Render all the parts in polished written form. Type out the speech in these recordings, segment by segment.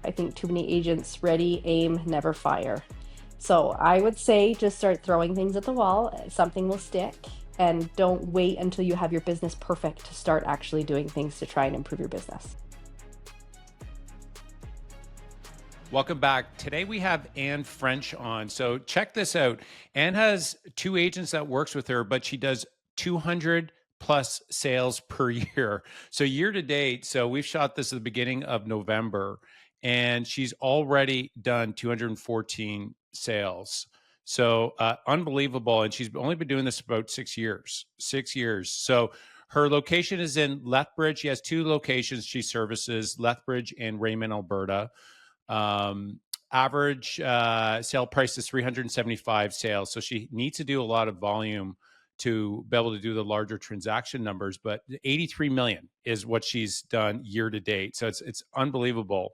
I think too many agents ready, aim, never fire. So I would say just start throwing things at the wall. Something will stick. And don't wait until you have your business perfect to start actually doing things to try and improve your business. Welcome back. Today we have Anne French on. So check this out. Anne has two agents that works with her, but she does 200 plus sales per year. So year to date, so we've shot this at the beginning of November, and she's already done 214 sales. So unbelievable. And she's only been doing this about 6 years. 6 years. So her location is in Lethbridge. She has two locations she services, Lethbridge and Raymond, Alberta. Average sale price is 375 sales. So she needs to do a lot of volume to be able to do the larger transaction numbers, but 83 million is what she's done year to date. So it's unbelievable.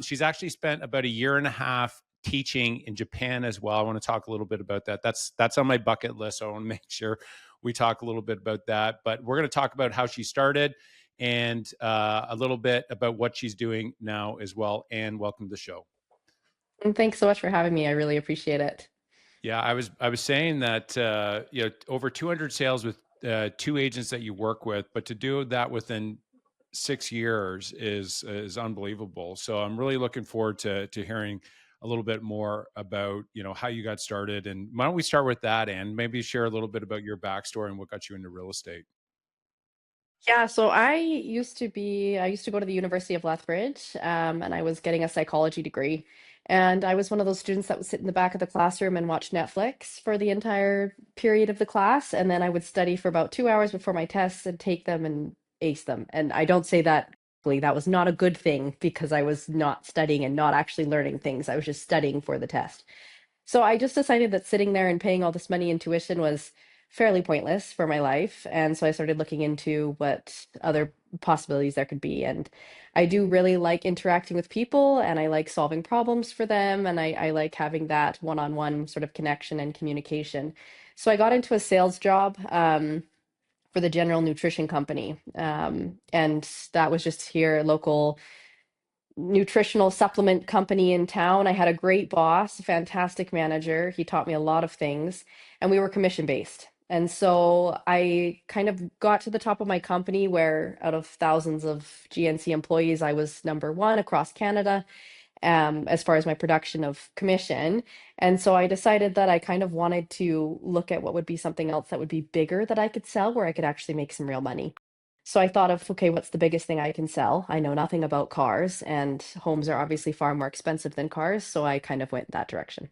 She's actually spent about a year and a half teaching in Japan as well. I want to talk a little bit about that. That's on my bucket list. So I want to make sure we talk a little bit about that. But we're going to talk about how she started and a little bit about what she's doing now as well. And welcome to the show. And thanks so much for having me. I really appreciate it. Yeah, I was saying that over 200 sales with two agents that you work with, but to do that within 6 years is unbelievable. So I'm really looking forward to hearing a little bit more about how you got started. And why don't we start with that, and maybe share a little bit about your backstory and what got you into real estate. Yeah, so I used to go to the University of Lethbridge, and I was getting a psychology degree. And I was one of those students that would sit in the back of the classroom and watch Netflix for the entire period of the class. And then I would study for about 2 hours before my tests and take them and ace them. And I don't say that that was not a good thing because I was not studying and not actually learning things. I was just studying for the test. So I just decided that sitting there and paying all this money in tuition was fairly pointless for my life. And so I started looking into what other possibilities there could be. And I do really like interacting with people and I like solving problems for them. And I like having that one-on-one sort of connection and communication. So I got into a sales job for the General Nutrition Company. And that was just here, local nutritional supplement company in town. I had a great boss, a fantastic manager. He taught me a lot of things, and we were commission based. And so I kind of got to the top of my company where out of thousands of GNC employees, I was number one across Canada as far as my production of commission. And so I decided that I kind of wanted to look at what would be something else that would be bigger that I could sell where I could actually make some real money. So I thought of, okay, what's the biggest thing I can sell? I know nothing about cars, and homes are obviously far more expensive than cars. So I kind of went that direction.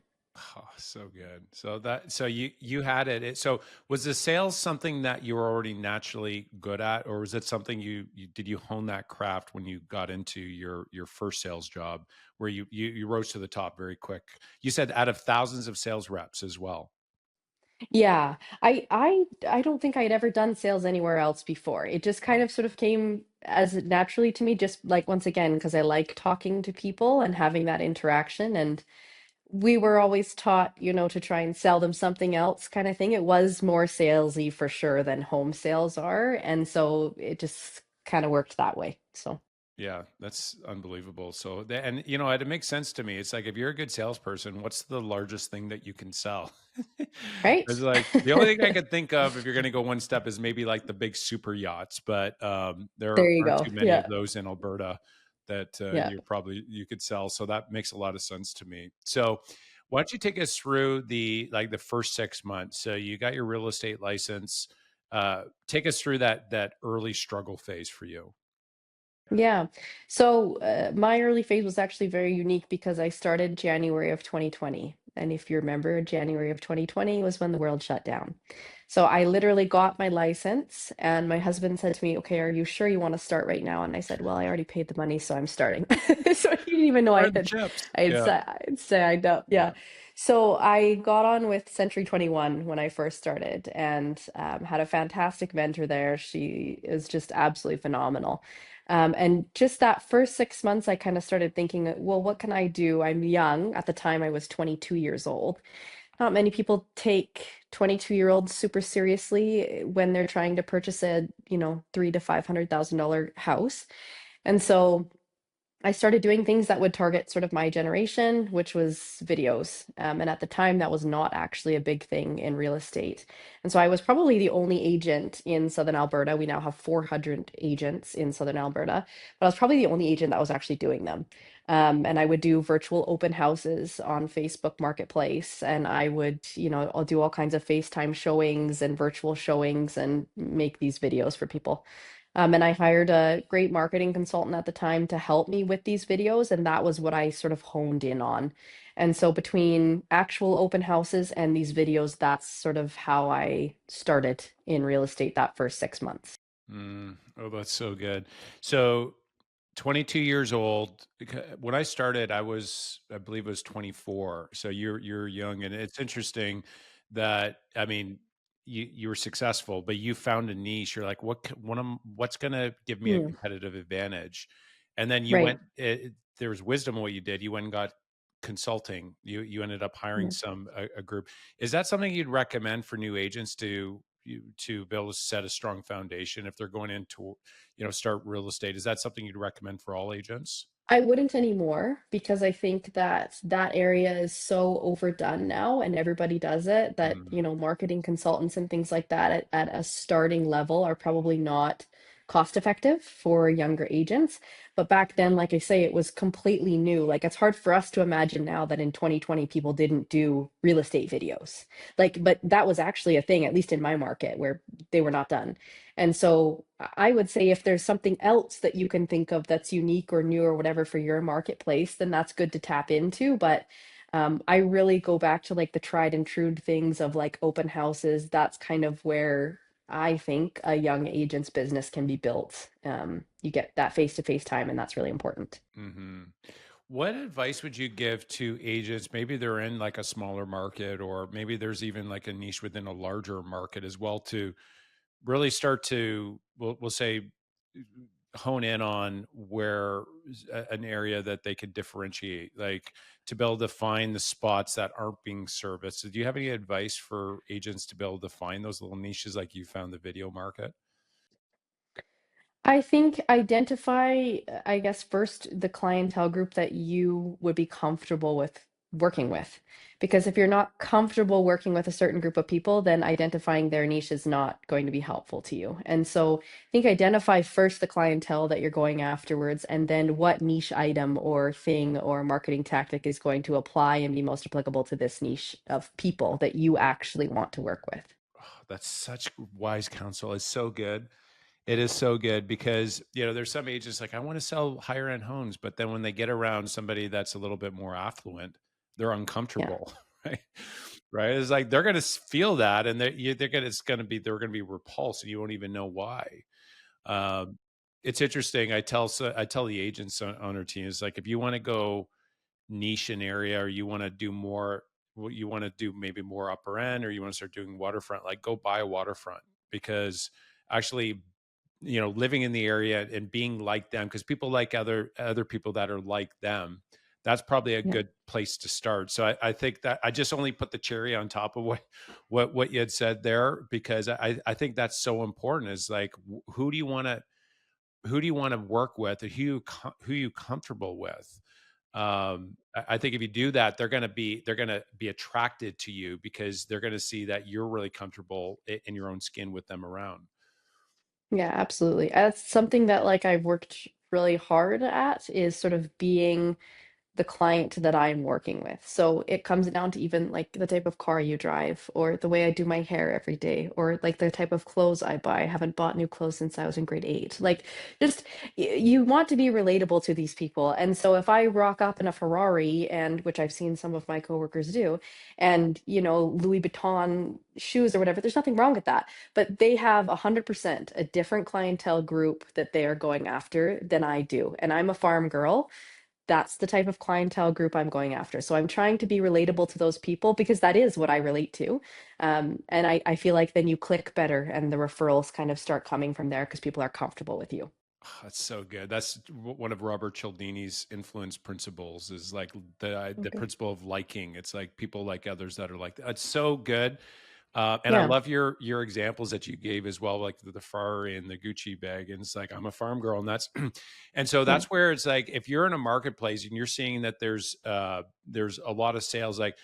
Oh, so good. So you had it. So was the sales something that you were already naturally good at, or was it something you did you hone that craft when you got into your first sales job, where you rose to the top very quick? You said out of thousands of sales reps as well. Yeah, I don't think I'd ever done sales anywhere else before. It just kind of sort of came as naturally to me, just like once again, because I like talking to people and having that interaction. And we were always taught, to try and sell them something else kind of thing. It was more salesy for sure than home sales are. And so it just kind of worked that way. So, Yeah, that's unbelievable. So, and it makes sense to me. It's like if you're a good salesperson, what's the largest thing that you can sell? It's right? like the only thing I could think of if you're going to go one step is maybe like the big super yachts, but there There you aren't go. too many of Yeah. those in Alberta that Yeah. you could sell. So that makes a lot of sense to me. So, why don't you take us through the first 6 months? So you got your real estate license. Take us through that early struggle phase for you. Yeah. So my early phase was actually very unique because I started January of 2020. And if you remember, January of 2020 was when the world shut down. So I literally got my license, and my husband said to me, "Okay, are you sure you want to start right now?" And I said, "Well, I already paid the money, so I'm starting." So he didn't even know Where are the chips? Yeah. I'd signed up. Yeah. So I got on with Century 21 when I first started and had a fantastic mentor there. She is just absolutely phenomenal. And just that first 6 months, I kind of started thinking, well, what can I do? I'm young. At the time, I was 22 years old. Not many people take 22-year-olds super seriously when they're trying to purchase a, three to $500,000 house. And so I started doing things that would target sort of my generation, which was videos. And at the time, that was not actually a big thing in real estate. And so I was probably the only agent in Southern Alberta. We now have 400 agents in Southern Alberta, but I was probably the only agent that was actually doing them. And I would do virtual open houses on Facebook Marketplace, and I would, I'll do all kinds of FaceTime showings and virtual showings and make these videos for people. And I hired a great marketing consultant at the time to help me with these videos, and that was what I sort of honed in on. And so between actual open houses and these videos, that's sort of how I started in real estate that first 6 months. Oh, that's so good. So 22 years old. When I started, I believe it was 24. So you're young, and it's interesting that, I mean, you were successful, but you found a niche. You're like, what's going to give me a Mm, competitive advantage? And then you right. went. There was wisdom in what you did. You went and got consulting. You ended up hiring Yeah. a group. Is that something you'd recommend for new agents to be able to set a strong foundation if they're going into, start real estate? Is that something you'd recommend for all agents? I wouldn't anymore because I think that that area is so overdone now and everybody does it that, Mm, marketing consultants and things like that at a starting level are probably not cost effective for younger agents. But back then, like I say, it was completely new. Like it's hard for us to imagine now that in 2020 people didn't do real estate videos. Like, but that was actually a thing, at least in my market, where they were not done. And so I would say if there's something else that you can think of that's unique or new or whatever for your marketplace, then that's good to tap into. But I really go back to like the tried and true things of like open houses. That's kind of where I think a young agent's business can be built. You get that face to face time, and that's really important. hmm What advice would you give to agents? Maybe they're in like a smaller market, or maybe there's even like a niche within a larger market as well, to really start to, we'll say, hone in on where an area that they could differentiate, like to be able to find the spots that aren't being serviced. So do you have any advice for agents to be able to find those little niches like you found the video market? I think identify, I guess, first the clientele group that you would be comfortable with working with. Because if you're not comfortable working with a certain group of people, then identifying their niche is not going to be helpful to you. And so I think identify first the clientele that you're going afterwards, and then what niche item or thing or marketing tactic is going to apply and be most applicable to this niche of people that you actually want to work with. Oh, that's such wise counsel. It's so good. It is so good because, there's some agents like, I want to sell higher end homes, but then when they get around somebody that's a little bit more affluent, they're Yeah. uncomfortable, right? Right. It's like they're going to feel that, and they're going to be repulsed, and you won't even know why. Um, it's interesting. I tell the agents on our team, is like, if you want to go niche an area, or you want to do more, you want to do maybe more upper end, or you want to start doing waterfront, like go buy a waterfront, because actually, living in the area and being like them, because people like other people that are like them, that's probably a Yeah. good place to start. So I think that I just only put the cherry on top of what you had said there, because I think that's so important, is like, who do you want to work with, or who you comfortable with. I think if you do that, they're going to be attracted to you, because they're going to see that you're really comfortable in your own skin with them around. Yeah, absolutely. That's something that like I've worked really hard at is sort of being the client that I'm working with. So it comes down to even like the type of car you drive, or the way I do my hair every day, or like the type of clothes I buy. I haven't bought new clothes since I was in grade 8. Like just you want to be relatable to these people. And so if I rock up in a Ferrari, and which I've seen some of my coworkers do, and Louis Vuitton shoes or whatever, there's nothing wrong with that. But they have 100% a different clientele group that they are going after than I do. And I'm a farm girl. That's the type of clientele group I'm going after. So I'm trying to be relatable to those people because that is what I relate to. And I feel like then you click better and the referrals kind of start coming from there because people are comfortable with you. Oh, that's so good. That's one of Robert Cialdini's influence principles, is like the Okay. principle of liking. It's like people like others that are like that. It's so good. And I Yeah. love your examples that you gave as well, like the Ferrari and the Gucci bag. And it's like, I'm a farm girl, and that's and so Yeah. that's where it's like, if you're in a marketplace and you're seeing that there's a lot of sales, like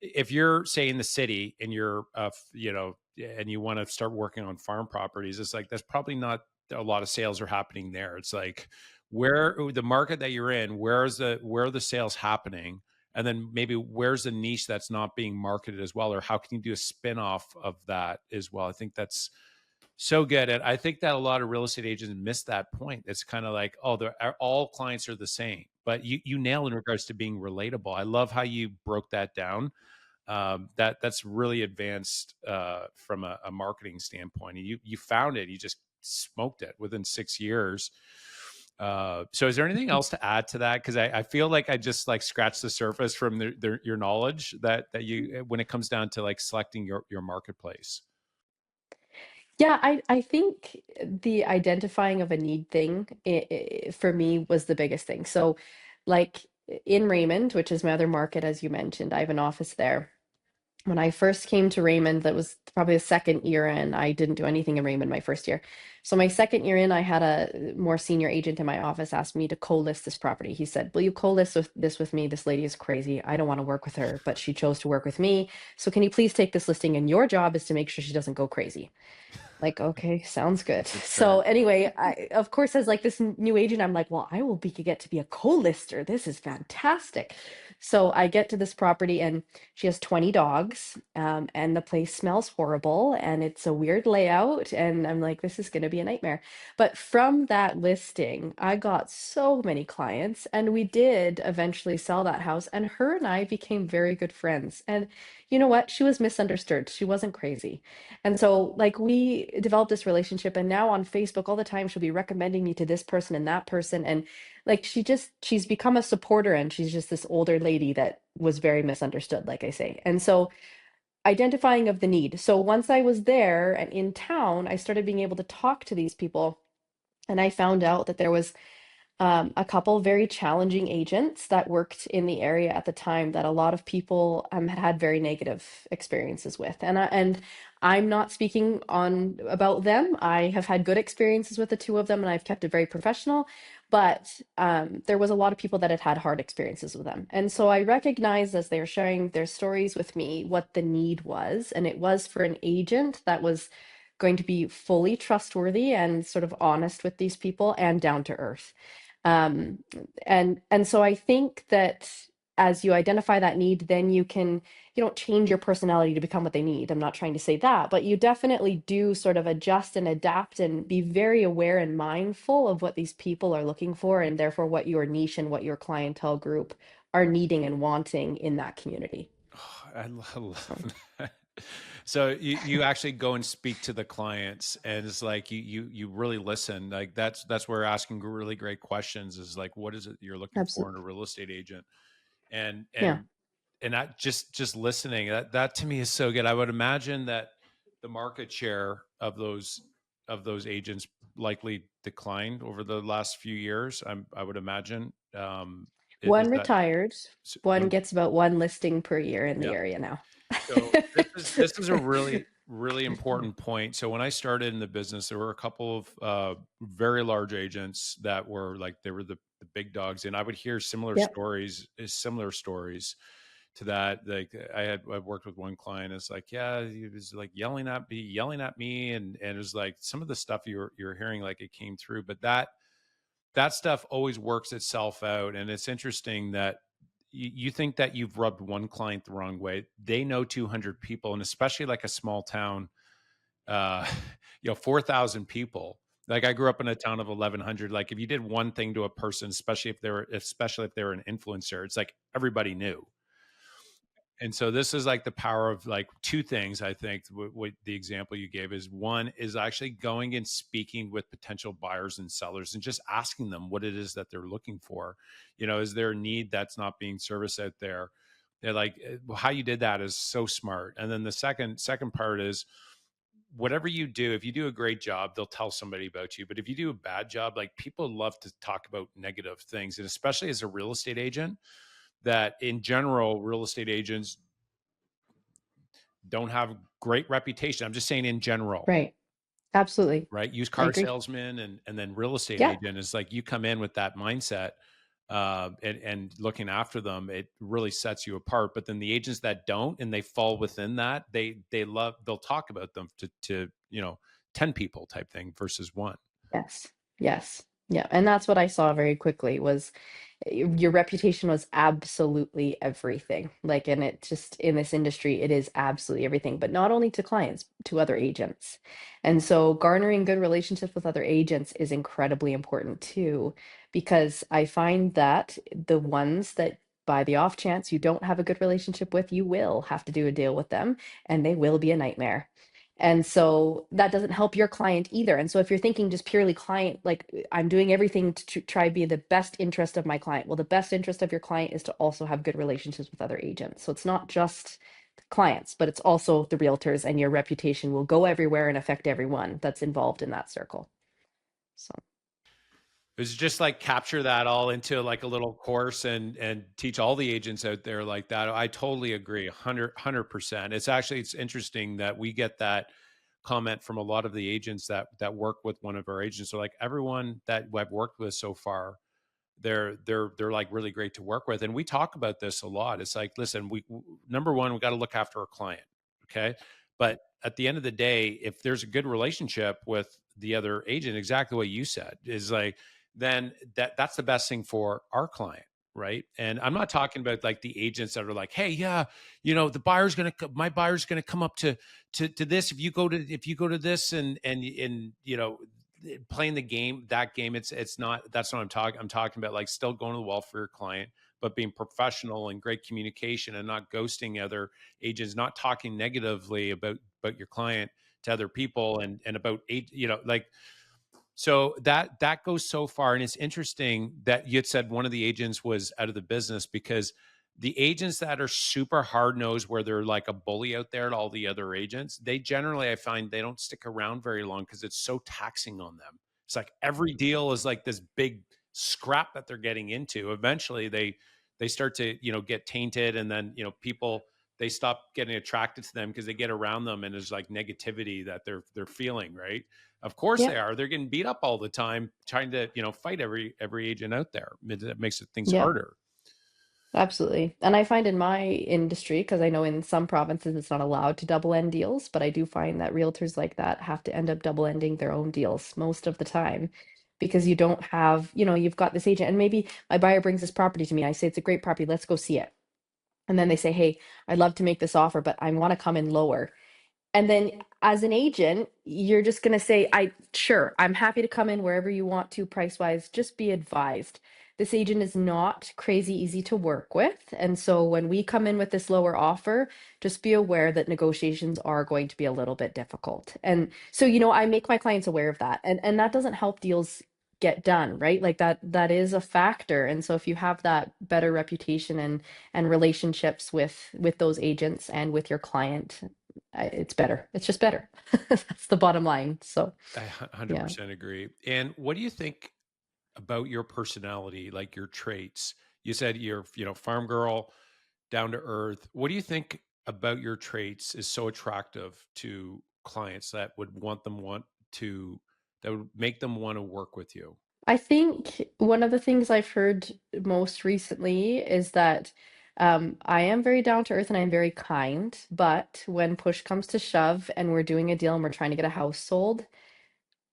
if you're say in the city and you're and you want to start working on farm properties, it's like that's probably not a lot of sales are happening there. It's like, where the market that you're in, where are the sales happening, and then maybe where's the niche that's not being marketed as well, or how can you do a spin-off of that as well. I think that's so good. And I think that a lot of real estate agents miss that point. It's kind of like, oh, all clients are the same, but you nail in regards to being relatable. I love how you broke that down. That's really advanced from a marketing standpoint. And you found it. You just smoked it within 6 years. So is there anything else to add to that? Because I feel like I just like scratched the surface from your knowledge that you, when it comes down to like selecting your marketplace. Yeah, I think the identifying of a need thing for me was the biggest thing. So, like in Raymond, which is my other market, as you mentioned, I have an office there. When I first came to Raymond, that was probably the second year in. I didn't do anything in Raymond my first year. So my second year in, I had a more senior agent in my office ask me to co-list this property. He said, "Will you co-list this with me? This lady is crazy. I don't want to work with her, but she chose to work with me. So can you please take this listing? And your job is to make sure she doesn't go crazy." Like, okay, sounds good. That's So fair. anyway, I of course as like this new agent, I'm like, well, I will be get to be a co-lister. This is fantastic. So I get to this property and she has 20 dogs, and the place smells horrible and it's a weird layout. And I'm like, this is gonna be a nightmare. But from that listing, I got so many clients and we did eventually sell that house. And her and I became very good friends. And you know what? She was misunderstood. She wasn't crazy. And so, like, we developed this relationship, and now on Facebook, all the time, she'll be recommending me to this person and that person. And like, she's become a supporter, and she's just this older lady that was very misunderstood, like I say. And so, identifying of the need. So, once I was there and in town, I started being able to talk to these people, and I found out that there was a couple very challenging agents that worked in the area at the time that a lot of people had had very negative experiences with. And I'm not speaking on about them. I have had good experiences with the two of them, and I've kept it very professional. But there was a lot of people that had had hard experiences with them. And so I recognized as they were sharing their stories with me what the need was. And it was for an agent that was going to be fully trustworthy and sort of honest with these people and down to earth. Um, and so I think that as you identify that need, then you don't change your personality to become what they need. I'm not trying to say that, but you definitely do sort of adjust and adapt and be very aware and mindful of what these people are looking for, and therefore what your niche and what your clientele group are needing and wanting in that community. Oh, I So, love that. So you actually go and speak to the clients, and it's like you really listen. Like that's where asking really great questions is like, what is it you're looking for in a absolutely. real estate agent? And Yeah. and and that just listening, that to me is so good. I would imagine that the market share of those agents likely declined over the last few years. I would imagine. One Is that retired, one one? gets about one listing per year in the Yeah. area now. So this is a really important point. So when I started in the business, there were a couple of very large agents that were like, they were the big dogs, and I would hear Yep. similar stories to that. Like I worked with one client. It's like, yeah, he was like yelling at me, and it was like some of the stuff you're hearing, like it came through, but that stuff always works itself out. And it's interesting that you think that you've rubbed one client the wrong way. They know 200 people, and especially like a small town, uh, 4,000 people. Like I grew up in a town of 1,100. Like if you did one thing to a person, especially if they were an influencer, it's like everybody knew. And so this is like the power of like two things. I think what the example you gave is, one is actually going and speaking with potential buyers and sellers and just asking them what it is that they're looking for. Is there a need that's not being serviced out there? They're like, how you did that is so smart. And then the second part is, whatever you do, if you do a great job, they'll tell somebody about you. But if you do a bad job, like people love to talk about negative things. And especially as a real estate agent, that in general, real estate agents don't have great reputation. I'm just saying in general, Right. Absolutely. right? Used I car agree. salesman and then real estate Yeah. agent is like you come in with that mindset and looking after them, it really sets you apart. But then the agents that don't and they fall within that, they'll talk about them to 10 people type thing versus one. Yes. Yes. Yeah. And that's what I saw very quickly was your reputation was absolutely everything. Like, and it just in this industry, it is absolutely everything, but not only to clients, to other agents. And so garnering good relationships with other agents is incredibly important too, because I find that the ones that by the off chance you don't have a good relationship with, you will have to do a deal with them and they will be a nightmare. And so that doesn't help your client either. And so if you're thinking just purely client, like I'm doing everything to try be the best interest of my client. Well, the best interest of your client is to also have good relationships with other agents. So it's not just the clients, but it's also the realtors, and your reputation will go everywhere and affect everyone that's involved in that circle. So It was just like capture that all into like a little course and teach all the agents out there like that. I totally agree, 100%. It's interesting that we get that comment from a lot of the agents that work with one of our agents. So like everyone that I've worked with so far, they're like really great to work with, and we talk about this a lot. It's like, listen, number one, we got to look after our client, okay? But at the end of the day, if there's a good relationship with the other agent, exactly what you said is like, then that's the best thing for our client, right? And I'm not talking about like the agents that are like, hey, yeah, my buyer's gonna come up to this if you go to this and playing the game, that game, it's not, that's what I'm talking about, like still going to the wall for your client, but being professional and great communication and not ghosting other agents, not talking negatively about your client to other people and about like, so that goes so far. And it's interesting that you had said one of the agents was out of the business because the agents that are super hard nosed, where they're like a bully out there to all the other agents, they generally, I find, they don't stick around very long because it's so taxing on them. It's like every deal is like this big scrap that they're getting into. Eventually they start to, get tainted, and then, people, they stop getting attracted to them because they get around them and there's like negativity that they're feeling, right? Of course yeah, they are. They're getting beat up all the time, trying to, fight every agent out there. That makes things yeah. harder. Absolutely. And I find in my industry, because I know in some provinces it's not allowed to double end deals, but I do find that realtors like that have to end up double ending their own deals most of the time because you don't have, you've got this agent and maybe my buyer brings this property to me. I say it's a great property, let's go see it. And then they say, hey, I'd love to make this offer, but I want to come in lower. And then as an agent, you're just going to say, sure, I'm happy to come in wherever you want to price wise. Just be advised. This agent is not crazy easy to work with. And so when we come in with this lower offer, just be aware that negotiations are going to be a little bit difficult. And so, I make my clients aware of that. And that doesn't help deals get done, right? Like that is a factor. And so if you have that better reputation and relationships with those agents and with your client, it's better. It's just better. That's the bottom line. So, I yeah. 100% agree. And what do you think about your personality, like your traits? You said you're, farm girl, down to earth. What do you think about your traits is so attractive to clients that would make them want to work with you? I think one of the things I've heard most recently is that I am very down to earth and I'm very kind, but when push comes to shove and we're doing a deal and we're trying to get a house sold,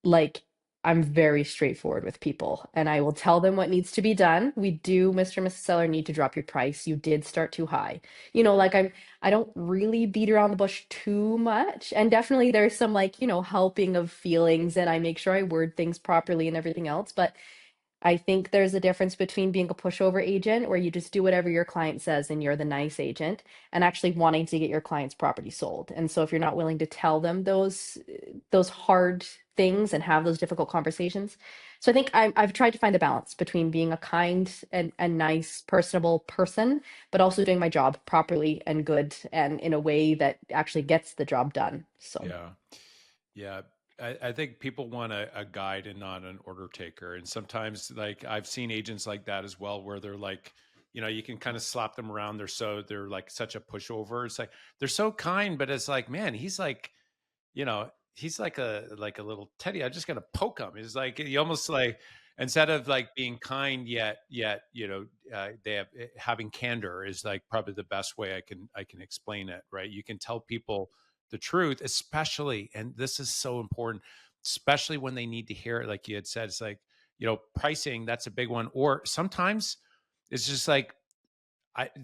like I'm very straightforward with people and I will tell them what needs to be done. We do, Mr. and Mrs. Seller, need to drop your price. You did start too high. Like I don't really beat around the bush too much. And definitely there's some like, helping of feelings and I make sure I word things properly and everything else. But I think there's a difference between being a pushover agent where you just do whatever your client says and you're the nice agent and actually wanting to get your client's property sold. And so if you're not willing to tell them those hard things and have those difficult conversations. So I think I've tried to find a balance between being a kind and nice, personable person, but also doing my job properly and good and in a way that actually gets the job done. So Yeah. Yeah. I think people want a guide and not an order taker. And sometimes like I've seen agents like that as well, where they're like you can kind of slap them around. They're like such a pushover. It's like they're so kind, but it's like, man, he's like a little teddy. I just got to poke him. It's like you almost like, instead of like being kind, yet they have having candor is like probably the best way I can explain it. Right? You can tell people the truth, especially, and this is so important, especially when they need to hear it. Like you had said, it's like, pricing. That's a big one. Or sometimes it's just like,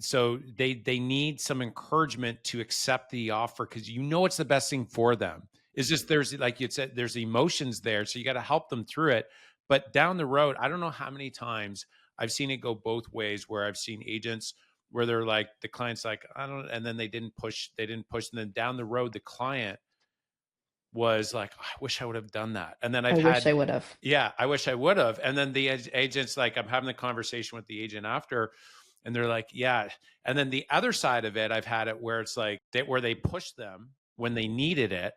so they need some encouragement to accept the offer, because it's the best thing for them. Is just, there's, like you said, there's emotions there, so you got to help them through it. But down the road, I don't know how many times I've seen it go both ways, where I've seen agents where they're like, the client's like, I don't, and then they didn't push, and then down the road the client was like, I wish I would have done that. And then I I've wish had, I would have. yeah, I wish I would have. And then the agent's like, I'm having the conversation with the agent after, and they're like, yeah. And then the other side of it, I've had it where it's like where they push them when they needed it.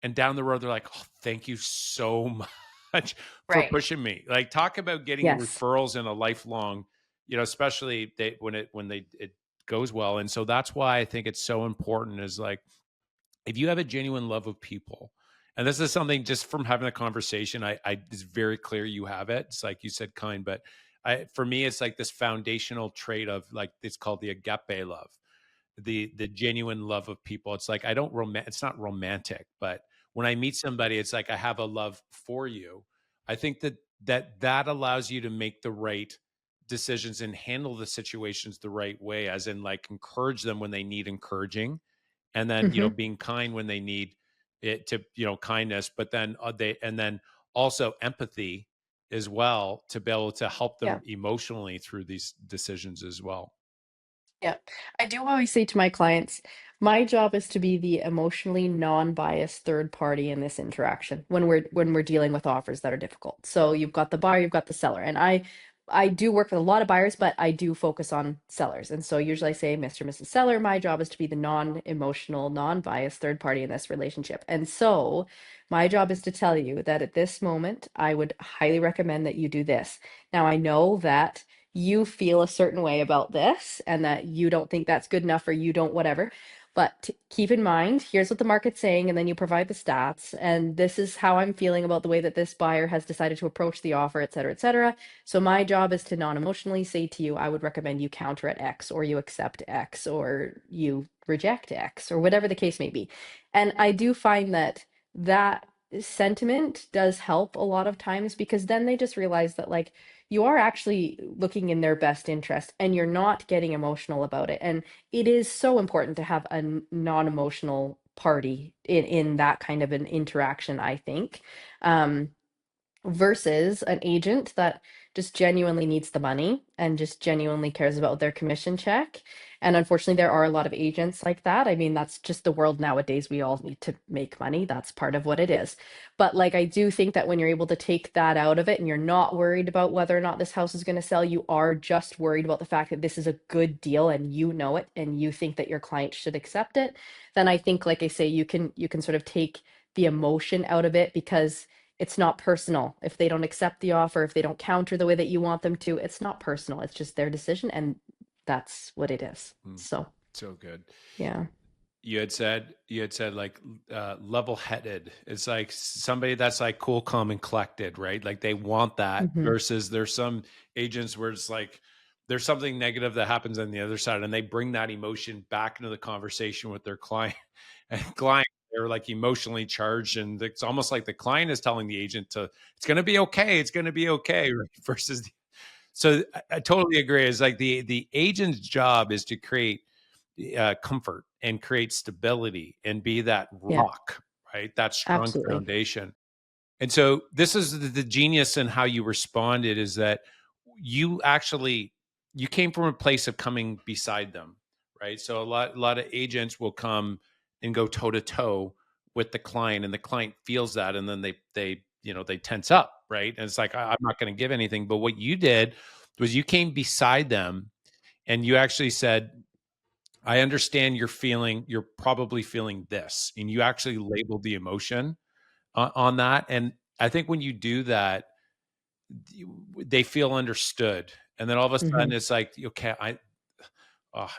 And down the road, they're like, oh, thank you so much for Right. pushing me. Like, talk about getting Yes. referrals in a lifelong, especially it goes well. And so that's why I think it's so important, is like, if you have a genuine love of people, and this is something just from having a conversation, it's very clear you have it. It's like you said, kind, but for me, it's like this foundational trait of, like, it's called the agape love, the genuine love of people. It's like, I don't it's not romantic, but when I meet somebody, it's like I have a love for you. I think that allows you to make the right decisions and handle the situations the right way, as in, like, encourage them when they need encouraging, and then Hmm. being kind when they need it, to kindness, but then also empathy as well, to be able to help Yeah. them emotionally through these decisions as well. Yeah. I do always say to my clients, my job is to be the emotionally non-biased third party in this interaction when we're dealing with offers that are difficult. So you've got the buyer, you've got the seller. And I do work with a lot of buyers, but I do focus on sellers. And so usually I say, Mr. and Mrs. Seller, my job is to be the non-emotional, non-biased third party in this relationship. And so my job is to tell you that at this moment, I would highly recommend that you do this. Now I know that you feel a certain way about this and that you don't think that's good enough or you don't whatever. But keep in mind, here's what the market's saying, and then you provide the stats. And this is how I'm feeling about the way that this buyer has decided to approach the offer, et cetera, et cetera. So my job is to non-emotionally say to you, I would recommend you counter at X, or you accept X, or you reject X, or whatever the case may be. And I do find that that sentiment does help a lot of times, because then they just realize that, like, you are actually looking in their best interest and you're not getting emotional about it. And it is so important to have a non-emotional party in that kind of an interaction, I think. Um, versus an agent that just genuinely needs the money and just genuinely cares about their commission check. And unfortunately, there are a lot of agents like that. I mean, that's just the world nowadays. We all need to make money. That's part of what it is. But like, I do think that when you're able to take that out of it and you're not worried about whether or not this house is going to sell, you are just worried about the fact that this is a good deal and you know it and you think that your client should accept it, then I think, like I say, you can sort of take the emotion out of it, because it's not personal. If they don't accept the offer, if they don't counter the way that you want them to, it's not personal. It's just their decision, and that's what it is. Mm, So, so good. yeah. You had said like, level-headed. It's like somebody that's like cool, calm, and collected, right? Like they want that, Hmm. versus there's some agents where it's like there's something negative that happens on the other side, and they bring that emotion back into the conversation with their client. And client, they're like emotionally charged, and it's almost like the client is telling the agent to, it's going to be okay, it's going to be okay, right? Versus, so I totally agree. It's like the agent's job is to create comfort and create stability and be that Yeah, rock, right? That strong absolutely. foundation. And so this is the genius in how you responded, is that you actually, you came from a place of coming beside them, right? So a lot of agents will come and go toe to toe with the client, and the client feels that, and then they tense up, right? And it's like, I'm not going to give anything. But what you did was you came beside them, and you actually said, I understand you're probably feeling this. And you actually labeled the emotion on that. And I think when you do that, they feel understood. And then all of a sudden Hmm. it's like, okay,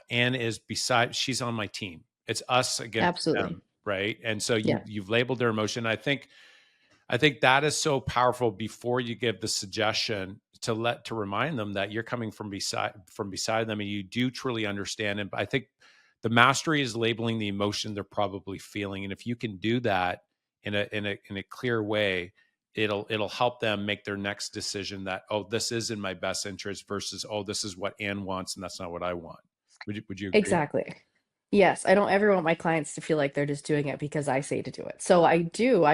Anne is beside, she's on my team. It's us against Absolutely. them, right? And so Yeah. you've labeled their emotion. I think that is so powerful before you give the suggestion to remind them that you're coming from beside them and you do truly understand. And I think the mastery is labeling the emotion they're probably feeling. And if you can do that in a clear way, it'll help them make their next decision that, oh, this is in my best interest versus, oh, this is what Anne wants and that's not what I want. Would you agree? Exactly. Yes, I don't ever want my clients to feel like they're just doing it because I say to do it. So I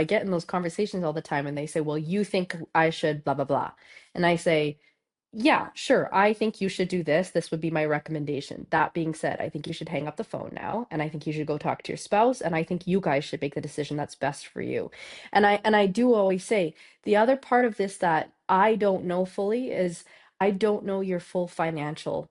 get in those conversations all the time and they say, well, you think I should blah, blah, blah. And I say, yeah, sure. I think you should do this. This would be my recommendation. That being said, I think you should hang up the phone now, and I think you should go talk to your spouse, and I think you guys should make the decision that's best for you. And I do always say the other part of this that I don't know fully is I don't know your full financial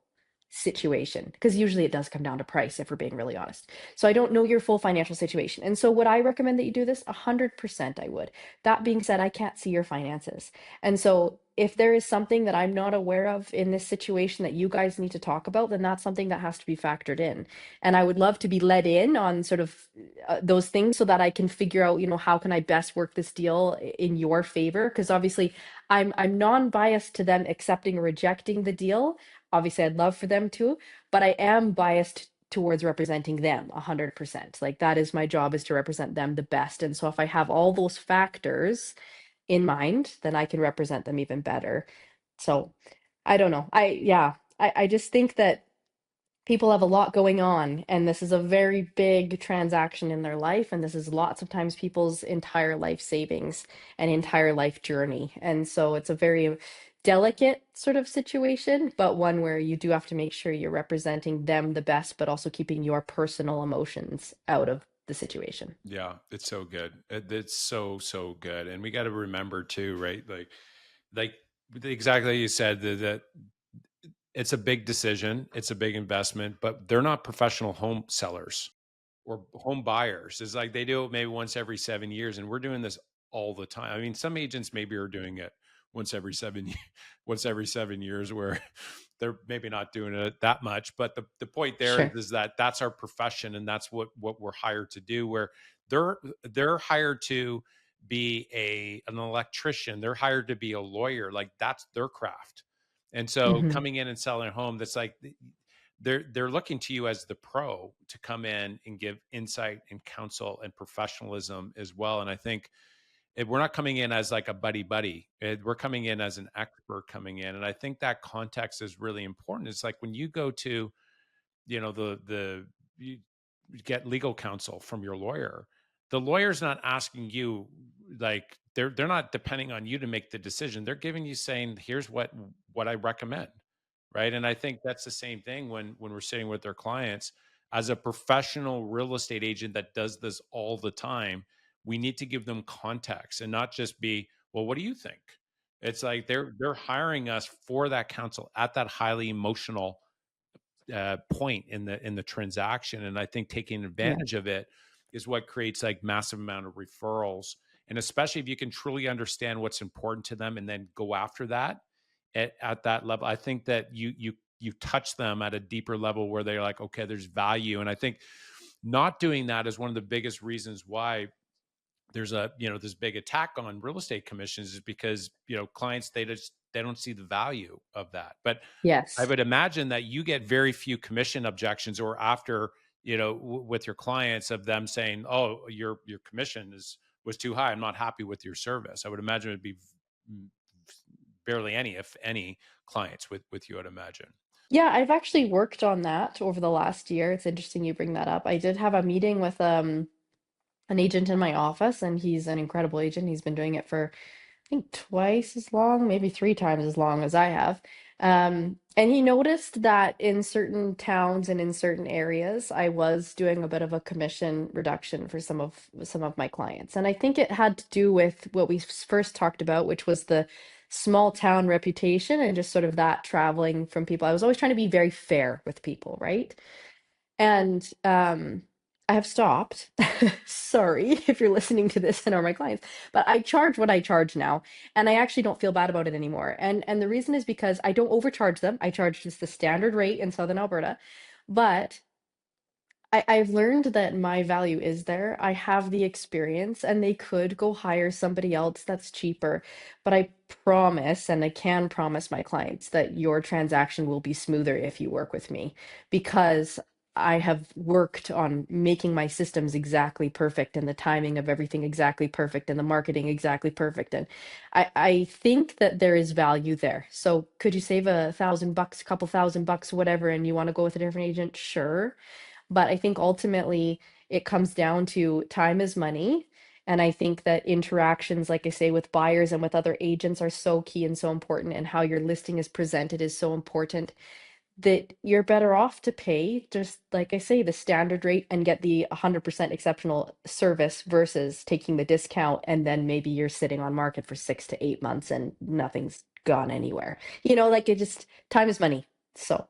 situation because usually it does come down to price if we're being really honest. So I don't know your full financial situation. And so would I recommend that you do this? 100% I would. That being said, I can't see your finances. And so if there is something that I'm not aware of in this situation that you guys need to talk about, then that's something that has to be factored in. And I would love to be led in on sort of those things so that I can figure out, how can I best work this deal in your favor? Because obviously I'm non-biased to them accepting or rejecting the deal. Obviously, I'd love for them to, but I am biased towards representing them 100%. Like that is my job, is to represent them the best. And so if I have all those factors in mind, then I can represent them even better. So I don't know. I just think that people have a lot going on, and this is a very big transaction in their life, and this is lots of times people's entire life savings and entire life journey. And so it's a very delicate sort of situation, but one where you do have to make sure you're representing them the best, but also keeping your personal emotions out of the situation. Yeah, it's so good. It's so good. And we got to remember too, right? Like exactly you said that it's a big decision, it's a big investment, but they're not professional home sellers or home buyers. It's like they do it maybe once every 7 years, and we're doing this all the time. I mean, some agents maybe are doing it once every once every 7 years, where they're maybe not doing it that much. But the point there is, Sure. is that's our profession, and that's what we're hired to do. Where they're they're hired to be an electrician, they're hired to be a lawyer. Like that's their craft. And so Hmm. coming in and selling a home, that's like they're looking to you as the pro to come in and give insight and counsel and professionalism as well. And I think we're not coming in as like a buddy. We're coming in as an expert coming in, and I think that context is really important. It's like when you go to, the you get legal counsel from your lawyer, the lawyer's not asking you, like they're not depending on you to make the decision. They're giving you, saying, here's what I recommend, right? And I think that's the same thing when we're sitting with their clients. As a professional real estate agent that does this all the time, we need to give them context and not just be, well, what do you think? It's like they're hiring us for that counsel at that highly emotional point in the transaction. And I think taking Yeah. advantage of it is what creates like massive amount of referrals. And especially if you can truly understand what's important to them and then go after that at that level, I think that you touch them at a deeper level where they're like, okay, there's value. And I think not doing that is one of the biggest reasons why there's this big attack on real estate commissions, is because clients, they don't see the value of that. But I Yes. would imagine that you get very few commission objections, or after, with your clients, of them saying, oh, your commission was too high, I'm not happy with your service. I would imagine it'd be barely any, if any, clients with you, I'd imagine. Yeah, I've actually worked on that over the last year. It's interesting you bring that up. I did have a meeting with an agent in my office, and he's an incredible agent. He's been doing it for, I think, twice as long, maybe three times as long as I have. And he noticed that in certain towns and in certain areas, I was doing a bit of a commission reduction for some of my clients. And I think it had to do with what we first talked about, which was the small town reputation and just sort of that traveling from people. I was always trying to be very fair with people, right? And I have stopped. Sorry if you're listening to this and are my clients, but I charge what I charge now, and I actually don't feel bad about it anymore. And the reason is because I don't overcharge them. I charge just the standard rate in Southern Alberta, but I've learned that my value is there. I have the experience, and they could go hire somebody else that's cheaper. But I promise, and I can promise my clients that your transaction will be smoother if you work with me because I have worked on making my systems exactly perfect and the timing of everything exactly perfect and the marketing exactly perfect. And I think that there is value there. So could you save $1,000, a couple $1,000, whatever, and you want to go with a different agent? Sure, but I think ultimately it comes down to time is money. And I think that interactions, like I say, with buyers and with other agents are so key and so important. And how your listing is presented is so important that you're better off to pay, just like I say, the standard rate and get the 100% exceptional service versus taking the discount. And then maybe you're sitting on market for 6 to 8 months and nothing's gone anywhere. Like it just, time is money. So,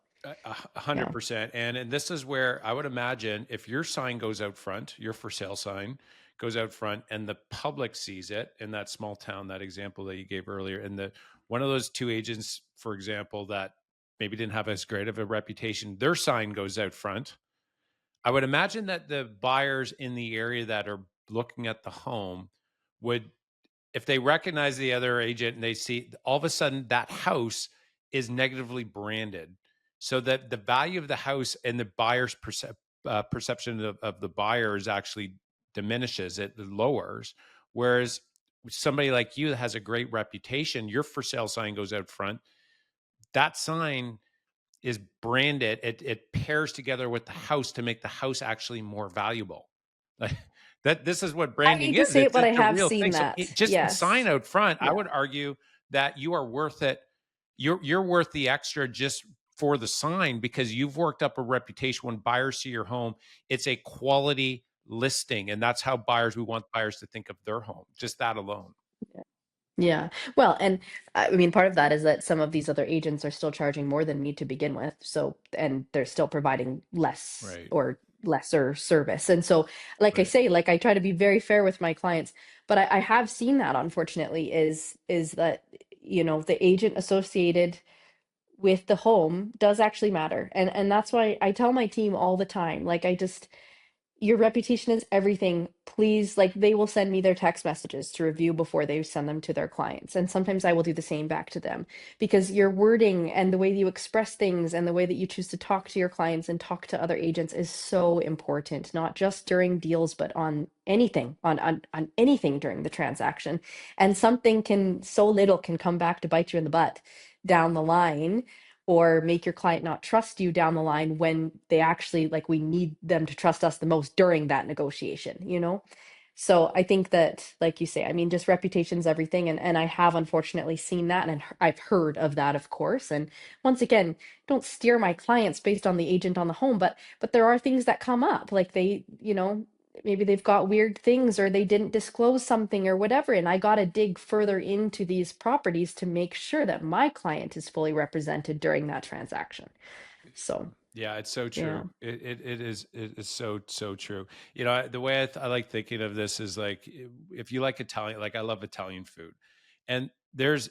hundred yeah. percent. And this is where I would imagine if your sign goes out front, your for sale sign goes out front, and the public sees it in that small town, that example that you gave earlier, and the one of those two agents, for example, that maybe didn't have as great of a reputation, their sign goes out front. I would imagine that the buyers in the area that are looking at the home would, if they recognize the other agent and they see all of a sudden that house is negatively branded, so that the value of the house and the buyer's perception of the buyer is actually diminishes, it lowers. Whereas somebody like you that has a great reputation, your for sale sign goes out front. That sign is branded. It pairs together with the house to make the house actually more valuable. Like that, this is what I branding hate to is. say it, It's but I a have real seen thing. So that. just the sign Yes. out front, I Yeah. would argue that you are worth it. You're worth the extra just for the sign because you've worked up a reputation. When buyers see your home, it's a quality listing, and that's how we want buyers to think of their home. Just that alone. Yeah. Well, and I mean, part of that is that some of these other agents are still charging more than me to begin with. So, and they're still providing less Right. or lesser service. And so, like I Right. say, like I try to be very fair with my clients, but I have seen that unfortunately is that, the agent associated with the home does actually matter. And that's why I tell my team all the time, like I just your reputation is everything. Please, like they will send me their text messages to review before they send them to their clients. And sometimes I will do the same back to them because your wording and the way that you express things and the way that you choose to talk to your clients and talk to other agents is so important, not just during deals, but on anything, on anything during the transaction. And something can, so little can come back to bite you in the butt down the line or make your client not trust you down the line when they actually like we need them to trust us the most during that negotiation. So I think that, like you say, I mean, just reputation's everything, and I have unfortunately seen that, and I've heard of that, of course. And once again, don't steer my clients based on the agent on the home, but there are things that come up, like maybe they've got weird things or they didn't disclose something or whatever, and I got to dig further into these properties to make sure that my client is fully represented during that transaction. So, Yeah, it's so yeah. true. It is so true. The way I like thinking of this is like if you like Italian, like I love Italian food, and there's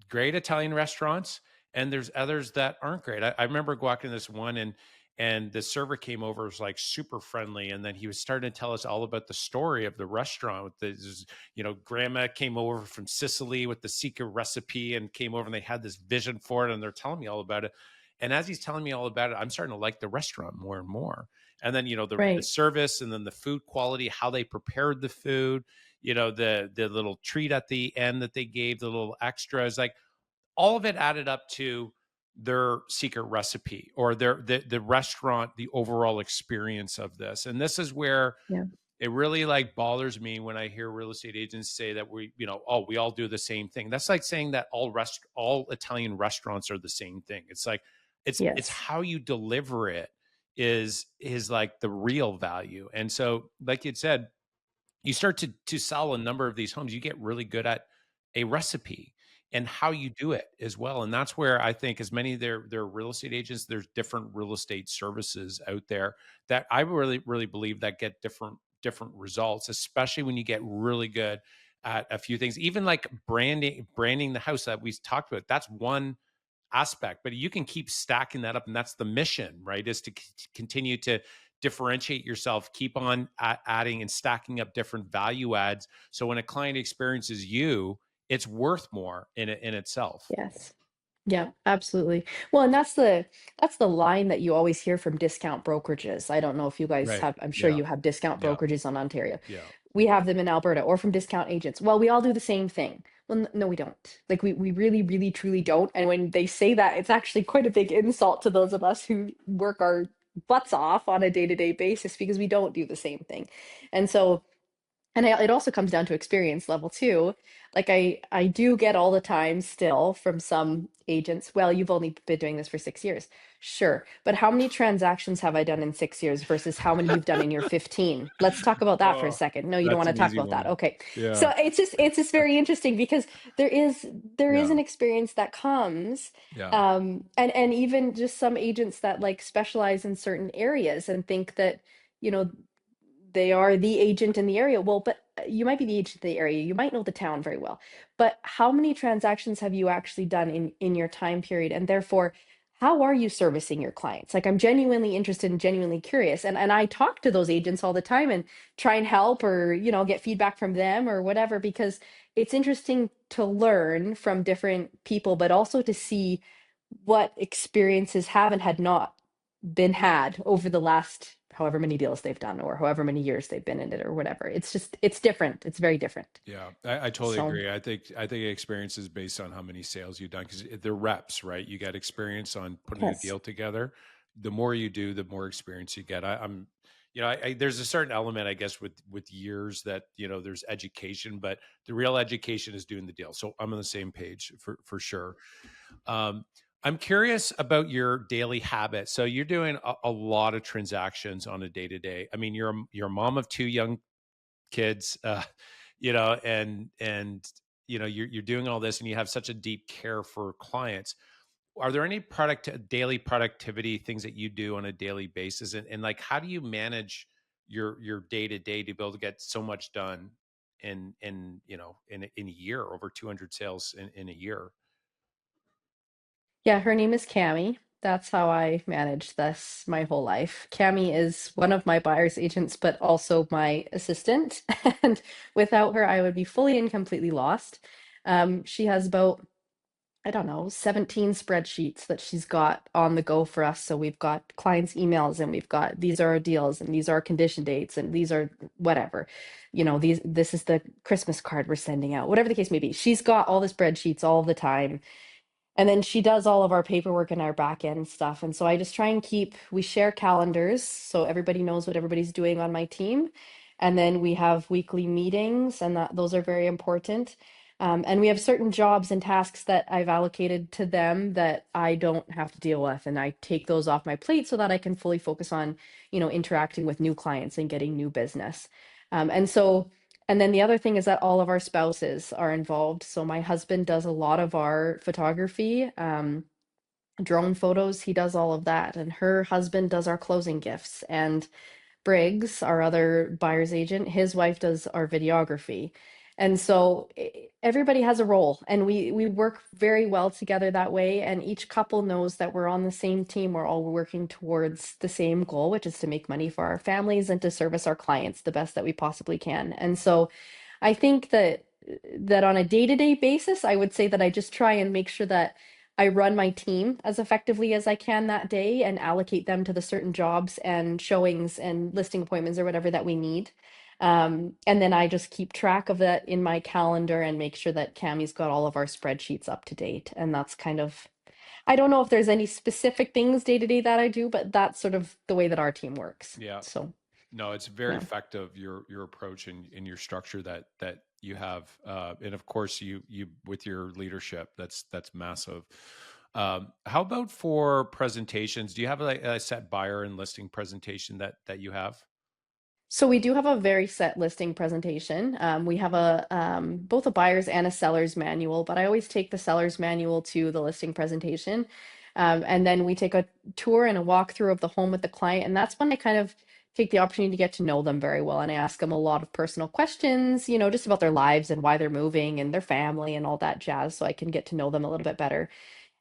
great Italian restaurants, and there's others that aren't great. I remember walking this one, and the server came over, was like super friendly, and then he was starting to tell us all about the story of the restaurant. With grandma came over from Sicily with the secret recipe and came over, and they had this vision for it, and they're telling me all about it. And as he's telling me all about it, I'm starting to like the restaurant more and more. And then the Right. service, and then the food quality, how they prepared the food, the little treat at the end that they gave, the little extras, like all of it added up to their secret recipe or the restaurant, the overall experience of this. And this is where Yeah. it really like bothers me when I hear real estate agents say that oh, we all do the same thing. That's like saying that all Italian restaurants are the same thing. It's like it's Yes. how you deliver it is like the real value. And so, like you said, you start to sell a number of these homes, you get really good at a recipe. and how you do it as well. And that's where I think, as many of their real estate agents, there's different real estate services out there that I really believe that get different results, especially when you get really good at a few things. Even like branding the house that we talked about. That's one aspect, but you can keep stacking that up, and that's the mission, right? Is to continue to differentiate yourself, keep on adding and stacking up different value adds, so when a client experiences you, it's worth more in itself. Yes. Yeah, absolutely. Well, and that's the line that you always hear from discount brokerages. I don't know if you guys Right. have, I'm sure Yeah. you have discount Yeah. brokerages on Ontario. Yeah. We have them in Alberta, or from discount agents. Well, we all do the same thing. Well, no, we don't. Like we really truly don't. And when they say that, it's actually quite a big insult to those of us who work our butts off on a day-to-day basis, because we don't do the same thing. And so, and it also comes down to experience level too. Like I do get all the time still from some agents, well, you've only been doing this for 6 years. Sure, but how many transactions have I done in 6 years versus how many you've done in your 15? Let's talk about that for a Oh, second. No, you don't that's want to an talk easy about that. one. Okay. Yeah. So it's just very interesting, because there is there is Yeah. an experience that comes, Yeah. and even just some agents that like specialize in certain areas and think that, you know, they are the agent in the area. Well, but you might be the agent in the area. You might know the town very well. But how many transactions have you actually done in your time period? And therefore, how are you servicing your clients? Like, I'm genuinely interested and genuinely curious. And I talk to those agents all the time and try and help, or, get feedback from them or whatever, because it's interesting to learn from different people, but also to see what experiences have and had not been had over the last however many deals they've done, or however many years they've been in it, or whatever. It's different. It's very different. Yeah, I totally So, agree. I think experience is based on how many sales you've done, because they're reps, right? You get experience on putting a yes. deal together. The more you do, the more experience you get. I'm, there's a certain element, I guess, with years that there's education, but the real education is doing the deal. So I'm on the same page for sure. Um, I'm curious about your daily habits. So you're doing a lot of transactions on a day to day. I mean, you're a mom of two young kids, and you're doing all this, and you have such a deep care for clients. Are there any daily productivity things that you do on a daily basis, and like, how do you manage your day to day to be able to get so much done in a year, over 200 sales in a year? Yeah, her name is Cami. That's how I managed this my whole life. Cami is one of my buyer's agents, but also my assistant. And without her, I would be fully and completely lost. She has about, I don't know, 17 spreadsheets that she's got on the go for us. So we've got clients' emails, and we've got, these are our deals, and these are our condition dates, and these are whatever. This is the Christmas card we're sending out, whatever the case may be. She's got all the spreadsheets all the time. And then she does all of our paperwork and our back end stuff. And so I just try and we share calendars so everybody knows what everybody's doing on my team. And then we have weekly meetings, and those are very important. And we have certain jobs and tasks that I've allocated to them that I don't have to deal with. And I take those off my plate so that I can fully focus on, interacting with new clients and getting new business. And so, and then the other thing is that all of our spouses are involved. So my husband does a lot of our photography, drone photos. He does all of that. And her husband does our closing gifts. And Briggs, our other buyer's agent, his wife does our videography. And so everybody has a role, and we work very well together that way. And each couple knows that we're on the same team. We're all working towards the same goal, which is to make money for our families and to service our clients the best that we possibly can. And so I think that on a day-to-day basis, I would say that I just try and make sure that I run my team as effectively as I can that day and allocate them to the certain jobs and showings and listing appointments or whatever that we need. And then I just keep track of that in my calendar and make sure that Cammie's got all of our spreadsheets up to date. And that's kind of, I don't know if there's any specific things day to day that I do, but that's sort of the way that our team works. Yeah. So, No, it's very yeah. effective, your approach and your structure that you have, and of course you with your leadership, that's massive. How about for presentations? Do you have like a set buyer and listing presentation that you have? So we do have a very set listing presentation. We have a both a buyer's and a seller's manual, but I always take the seller's manual to the listing presentation. And then we take a tour and a walkthrough of the home with the client. And that's when I kind of take the opportunity to get to know them very well. And I ask them a lot of personal questions, just about their lives and why they're moving and their family and all that jazz, so I can get to know them a little bit better.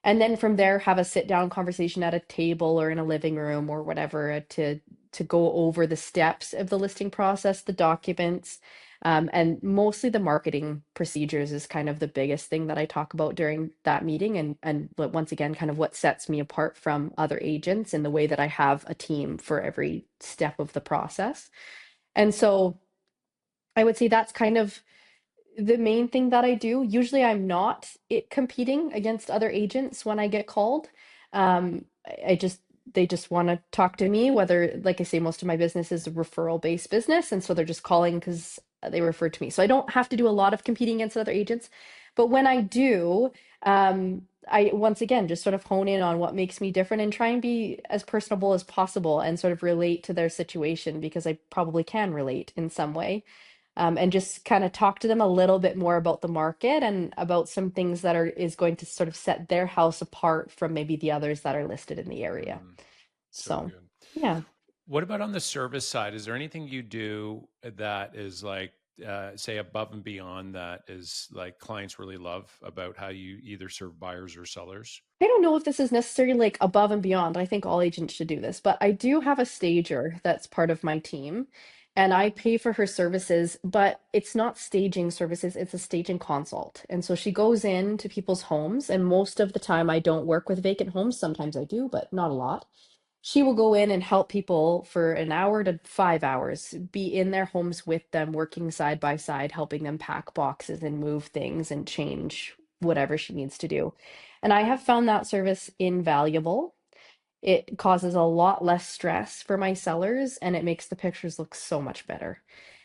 And then from there, have a sit down conversation at a table or in a living room or whatever, to go over the steps of the listing process, the documents, and mostly the marketing procedures is kind of the biggest thing that I talk about during that meeting. And once again, kind of what sets me apart from other agents in the way that I have a team for every step of the process. And so I would say that's kind of the main thing that I do. Usually I'm not competing against other agents when I get called. I just they just want to talk to me, whether, like I say, most of my business is a referral based business, and so they're just calling because they referred to me. So I don't have to do a lot of competing against other agents. But when I do, I once again just sort of hone in on what makes me different and try and be as personable as possible and sort of relate to their situation, because I probably can relate in some way, and just kind of talk to them a little bit more about the market and about some things that are is going to sort of set their house apart from maybe the others that are listed in the area. Mm, so So, good. yeah. What about on the service side? Is there anything you do that is like, say, above and beyond that is like clients really love about how you either serve buyers or sellers? I don't know if this is necessarily like above and beyond. I think all agents should do this, but I do have a stager that's part of my team, and I pay for her services, but it's not staging services, it's a staging consult. And so she goes into people's homes, and most of the time I don't work with vacant homes. Sometimes I do, but not a lot. She will go in and help people for an hour to 5 hours, be in their homes with them, working side by side, helping them pack boxes and move things and change whatever she needs to do. And I have found that service invaluable. It causes a lot less stress for my sellers, and it makes the pictures look so much better.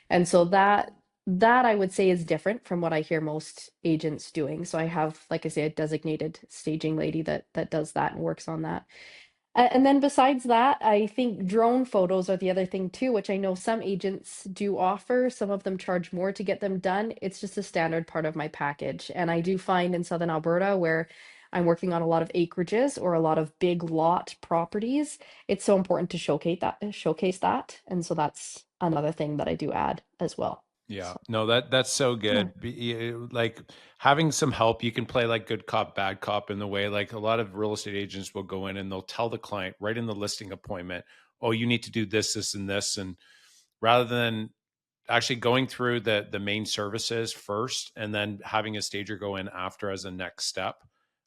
And so that I would say is different from what I hear most agents doing. So I have, like I say, a designated staging lady that does that and works on that. And then besides that, I think drone photos are the other thing too, which I know some agents do offer. Some of them charge more to get them done. It's just a standard part of my package. And I do find in Southern Alberta, where I'm working on a lot of acreages or a lot of big lot properties, it's so important to showcase that. And so that's another thing that I do add as well. Yeah, So, no, that's so yeah. good. Like having some help, you can play like good cop, bad cop in the way. Like a lot of real estate agents will go in and they'll tell the client right in the listing appointment, "Oh, you need to do this, this, and this," and rather than actually going through the main services first and then having a stager go in after as a next step.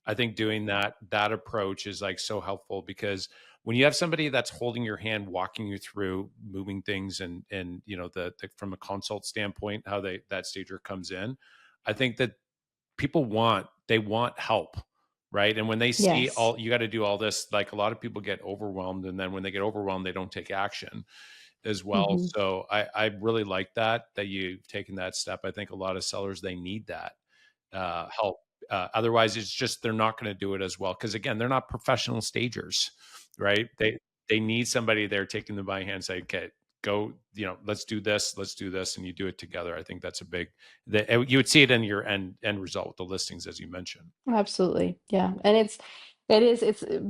I think doing that approach is like so helpful because when you have somebody that's holding your hand, walking you through moving things and the from a consult standpoint, how that stager comes in, I think that they want help, right? And when they see Yes. all you got to do all this, like a lot of people get overwhelmed, and then when they get overwhelmed, they don't take action as well. Hmm. So I really like that you've taken that step. I think a lot of sellers they need that help. Otherwise, it's just they're not going to do it as well because again, they're not professional stagers, right? They need somebody there taking them by hand, and say, okay, go, let's do this, and you do it together. I think that's a big. You would see it in your end result with the listings, as you mentioned. Absolutely. Yeah. And it's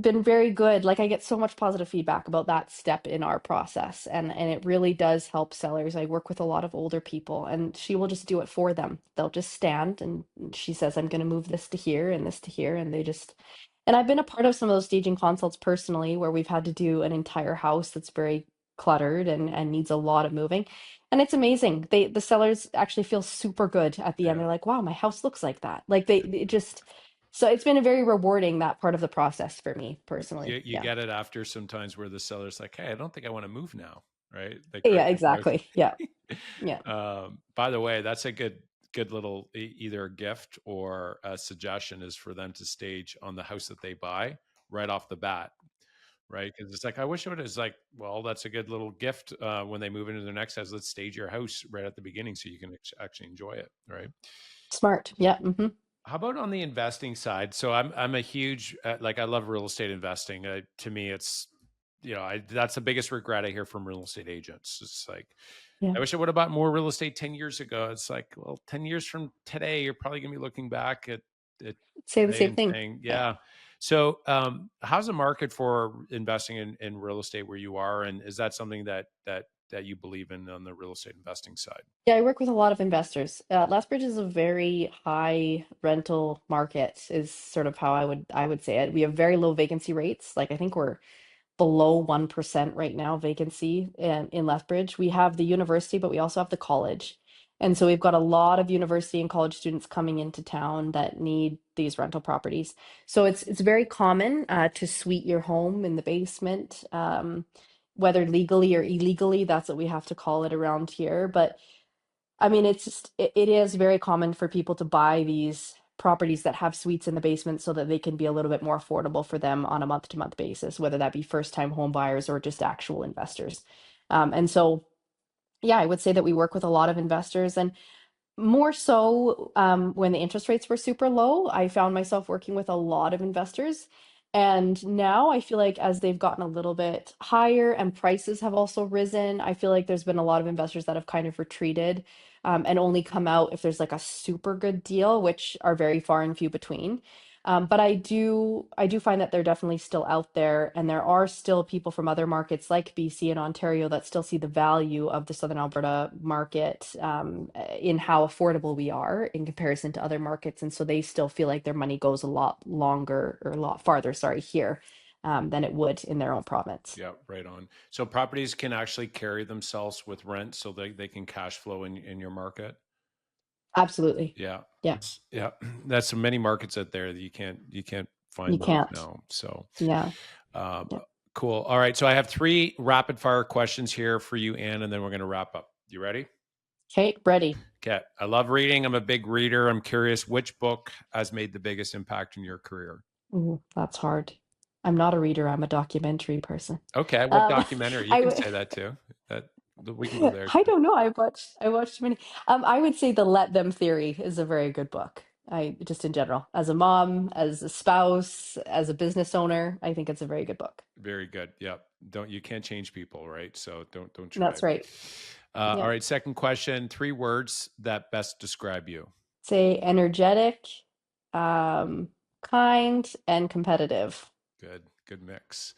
been very good. Like, I get so much positive feedback about that step in our process, and it really does help sellers. I work with a lot of older people, and she will just do it for them. They'll just stand, and she says, I'm going to move this to here and this to here, and they just and I've been a part of some of those staging consults personally, where we've had to do an entire house that's very cluttered and needs a lot of moving. And it's amazing. The sellers actually feel super good at the end. Yeah. They're like, wow, my house looks like that. Like, they it just so it's been a very rewarding, that part of the process for me personally. You Yeah. get it after sometimes where the seller's like, hey, I don't think I want to move now, right? Like, Yeah, exactly. Yeah. Yeah. by the way, that's a good little either a gift or a suggestion is for them to stage on the house that they buy right off the bat, right? Because it's like I wish it would. It's like, well, that's a good little gift when they move into their next house. Let's stage your house right at the beginning so you can actually enjoy it, right? Smart. Yeah. How about on the investing side? So I'm a huge like I love real estate investing. To me, it's that's the biggest regret I hear from real estate agents. It's like, Yeah. I wish I would have bought more real estate 10 years ago. It's like, well, 10 years from today, you're probably going to be looking back at Say the today same and thing. saying, Yeah. yeah. So, how's the market for investing in real estate where you are? And is that something that you believe in on the real estate investing side? Yeah, I work with a lot of investors. Lethbridge is a very high rental market, is sort of how I would say it. We have very low vacancy rates. Like I think we're below 1% right now vacancy in Lethbridge. We have the university, but we also have the college. And so we've got a lot of university and college students coming into town that need these rental properties. So it's very common to suite your home in the basement, whether legally or illegally. That's what we have to call it around here. But I mean, it is very common for people to buy these properties that have suites in the basement so that they can be a little bit more affordable for them on a month-to-month basis, whether that be first-time home buyers or just actual investors. And so, yeah, I would say that we work with a lot of investors, and more so when the interest rates were super low, I found myself working with a lot of investors. And now I feel like as they've gotten a little bit higher and prices have also risen, I feel like there's been a lot of investors that have kind of retreated and only come out if there's like a super good deal, which are very far and few between. But I do find that they're definitely still out there, and there are still people from other markets like BC and Ontario that still see the value of the Southern Alberta market in how affordable we are in comparison to other markets, and so they still feel like their money goes a lot longer or a lot farther, sorry, here than it would in their own province. Yeah, right on. So properties can actually carry themselves with rent so they can cash flow in your market. Absolutely, Yeah. yeah, Yeah. That's so many markets out there that you can't you find those can't, now. So, yeah, uh, yeah. cool. All right. So I have three rapid fire questions here for you, Anne, and then we're going to wrap up. You ready? Okay, ready. Okay. I love reading. I'm a big reader. I'm curious, which book has made the biggest impact in your career? Ooh, that's hard. I'm not a reader, I'm a documentary person. Okay. What Um, documentary? You I can would. say that too. That we can go there I too. don't know. I watched many. I would say the Let Them Theory is a very good book. I just in general, as a mom, as a spouse, as a business owner, I think it's a very good book. Very good. Yep. You can't change people, right? So don't try. That's right. All Yeah. right. Second question. Three words that best describe you. Say energetic, um, kind, and competitive. Good mix.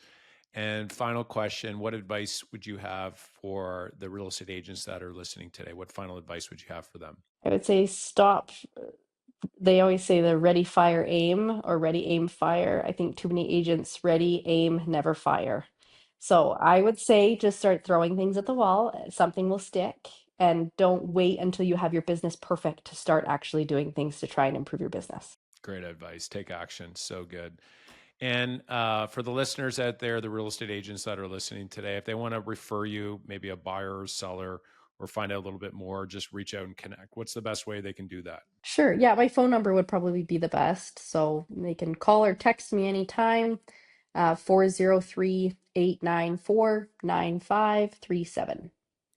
And final question, what advice would you have for the real estate agents that are listening today? What final advice would you have for them? I would say stop. They always say the ready, fire, aim, or ready, aim, fire. I think too many agents ready, aim, never fire. So I would say just start throwing things at the wall. Something will stick. And don't wait until you have your business perfect to start actually doing things to try and improve your business. Great advice. Take action. So good. And for the listeners out there, the real estate agents that are listening today, if they want to refer you, maybe a buyer or seller, or find out a little bit more, just reach out and connect. What's the best way they can do that? Sure. Yeah, my phone number would probably be the best. So they can call or text me anytime, 403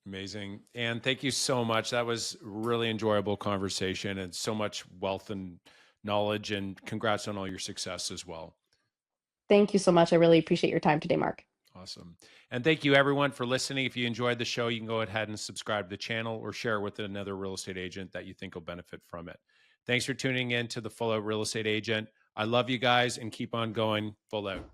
Amazing. And thank you so much. That was really enjoyable conversation and so much wealth and knowledge, and congrats on all your success as well. Thank you so much. I really appreciate your time today, Mark. Awesome. And thank you everyone for listening. If you enjoyed the show, you can go ahead and subscribe to the channel or share it with another real estate agent that you think will benefit from it. Thanks for tuning in to the Full Out Real Estate Agent. I love you guys and keep on going full out.